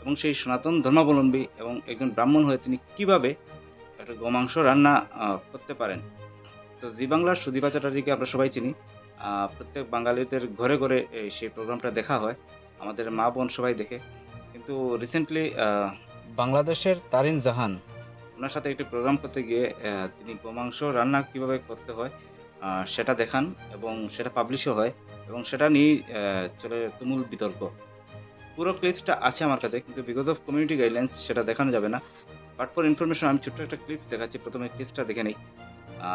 এবং সেই সনাতন ধর্মাবলম্বী এবং একজন ব্রাহ্মণ হয়ে তিনি কিভাবে একটা গোমাংস রান্না করতে পারেন। তো জি বাংলার সুদীপা চ্যাটার্জিকে আমরা সবাই চিনি। প্রত্যেক বাঙালিদের ঘরে, ঘরে সেই প্রোগ্রামটা দেখা হয়। আমাদের মা-বোন সবাই দেখে। কিন্তু রিসেন্টলি বাংলাদেশের তারিন জাহান উনার সাথে একটি প্রোগ্রাম করতে গিয়ে তিনি গোমাংস রান্না কিভাবে করতে হয় সেটা দেখান এবং সেটা পাবলিশও হয় এবং সেটা নিয়েই চলে তুমুল বিতর্ক। পুরো ক্লিপসটা আছে আমার কাছে কিন্তু বিকজ অফ কমিউনিটি গাইডলাইনস সেটা দেখানো যাবে না। বাট ফর ইনফরমেশন আমি ছোট্ট একটা ক্লিপস দেখাচ্ছি। ১ম এ ক্লিপসটা দেখে নেই।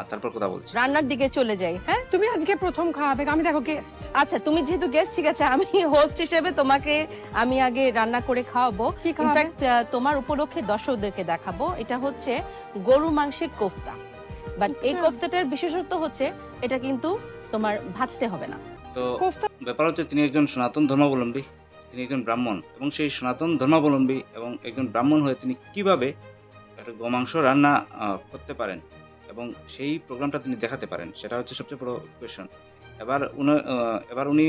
তারপর কথা বলছি। রান্নার দিকে চলে যাই। হ্যাঁ, তুমি আজকে প্রথম খাওয়াবে, আমি দেখো গেস্ট। আচ্ছা তুমি যেহেতু গেস্ট, ঠিক আছে, আমি হোস্ট হিসেবে তোমাকে আমি আগে রান্না করে খাওয়াবো। কি খাওয়াবে? ইনফ্যাক্ট তোমার উপলক্ষে দর্শকদেরকে দেখাবো। এটা হচ্ছে গরু মাংসের কোফতা, বাট এই আচ্ছা। কোফতাটার বিশেষত্ব হচ্ছে এটা কিন্তু তোমার ভাজতে হবে না। তো কোফতা ব্যাপার হচ্ছে তিনি একজন সনাতন ধর্মাবলম্বী, তিনি একজন ব্রাহ্মণ এবং সেই সনাতন ধর্মাবলম্বী এবং একজন ব্রাহ্মণ হয়ে তিনি কিভাবে একটা গোমাংস রান্না করতে পারেন এবং সেই প্রোগ্রামটা তিনি দেখাতে পারেন সেটা হচ্ছে সবচেয়ে বড় কোয়েশ্চন। এবার উনি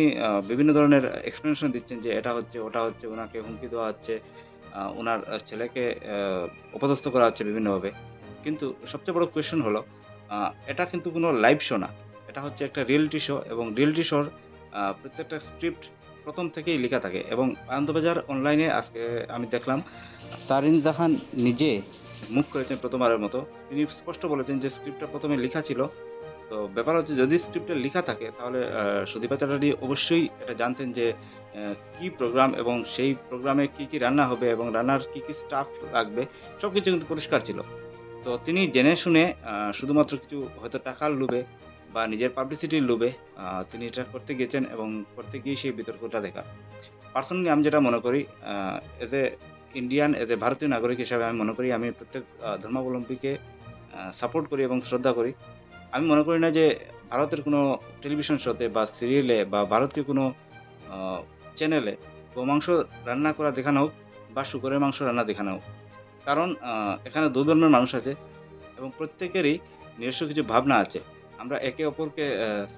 বিভিন্ন ধরনের এক্সপ্লেনেশন দিচ্ছেন যে এটা হচ্ছে, ওটা হচ্ছে, উনাকে হুমকি দেওয়া হচ্ছে, উনার ছেলেকে অপদস্থ করা হচ্ছে বিভিন্নভাবে। কিন্তু সবচেয়ে বড় কোয়েশ্চন হলো এটা কিন্তু কোনো লাইভ শো না। এটা হচ্ছে একটা রিয়েলিটি শো এবং রিয়েলিটি শোর প্রত্যেকটা স্ক্রিপ্ট ১ম থেকেই লিখা থাকে এবং আনন্দবাজার অনলাইনে আজকে আমি দেখলাম তারিন জাহান নিজে মুখ করেছেন প্রথমবারের মতো। তিনি স্পষ্ট বলেছেন যে স্ক্রিপ্টটা ১ম এ লিখা ছিল। তো ব্যাপার হচ্ছে যদি স্ক্রিপ্টে লিখা থাকে তাহলে সুদীপা চ্যাটার্জি অবশ্যই এটা জানতেন যে কি প্রোগ্রাম এবং সেই প্রোগ্রামে কি, কি রান্না হবে এবং রান্নার কি, কি স্টাফ লাগবে সবকিছু কিন্তু পরিষ্কার ছিল। তো তিনি জেনে শুনে শুধুমাত্র কিছু হয়তো টাকার লোভে বা নিজের পাবলিসিটির লোভে তিনি এটা করতে গিয়েছেন এবং করতে গিয়েই সেই বিতর্কটা দেখা। পার্সোনালি আমি যেটা মনে করি as a Indian, as a ভারতীয় নাগরিক হিসাবে আমি মনে করি আমি প্রত্যেক ধর্মাবলম্বীকে সাপোর্ট করি এবং শ্রদ্ধা করি। আমি মনে করি না যে ভারতের কোনো টেলিভিশন শোতে বা সিরিয়ালে বা ভারতীয় কোনো আ চ্যানেলে গোমাংস রান্না করা দেখানো হোক বা শূকরের মাংস রান্না দেখানো হোক। কারণ এখানে ২ ধর্মের মানুষ আছে এবং প্রত্যেকেরই নিজস্ব কিছু ভাবনা আছে। আমরা একে অপরকে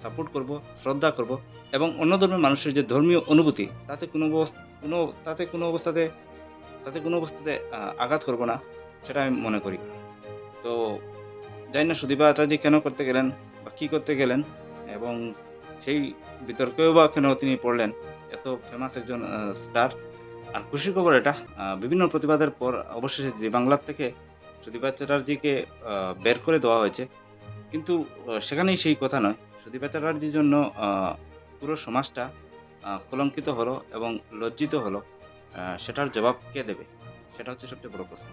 সাপোর্ট করব, শ্রদ্ধা করব এবং অন্য ধর্মের মানুষের যে ধর্মীয় অনুভূতি তাতে কোনো তাতে কোনো অবস্থাতে আঘাত করব না, সেটা আমি মনে করি। তো জানি না সুদীপা চ্যাটার্জি কেন করতে গেলেন বা কি করতে গেলেন এবং সেই বিতর্কেও বা কেন তিনি পড়লেন? এত ফেমাস একজন স্টার। আর খুশির খবর এটা বিভিন্ন প্রতিবাদের পর অবশেষে জি বাংলার থেকে সুদীপা চ্যাটার্জিকে বের করে দেওয়া হয়েছে। কিন্তু সেখানেই সেই কথা নয়। সুদীপা চ্যাটার্জির জন্য আ পুরো সমাজটা কলঙ্কিত হলো এবং লজ্জিত হলো। সেটার জবাব কে দেবে? সেটা হচ্ছে সবচেয়ে বড় প্রশ্ন।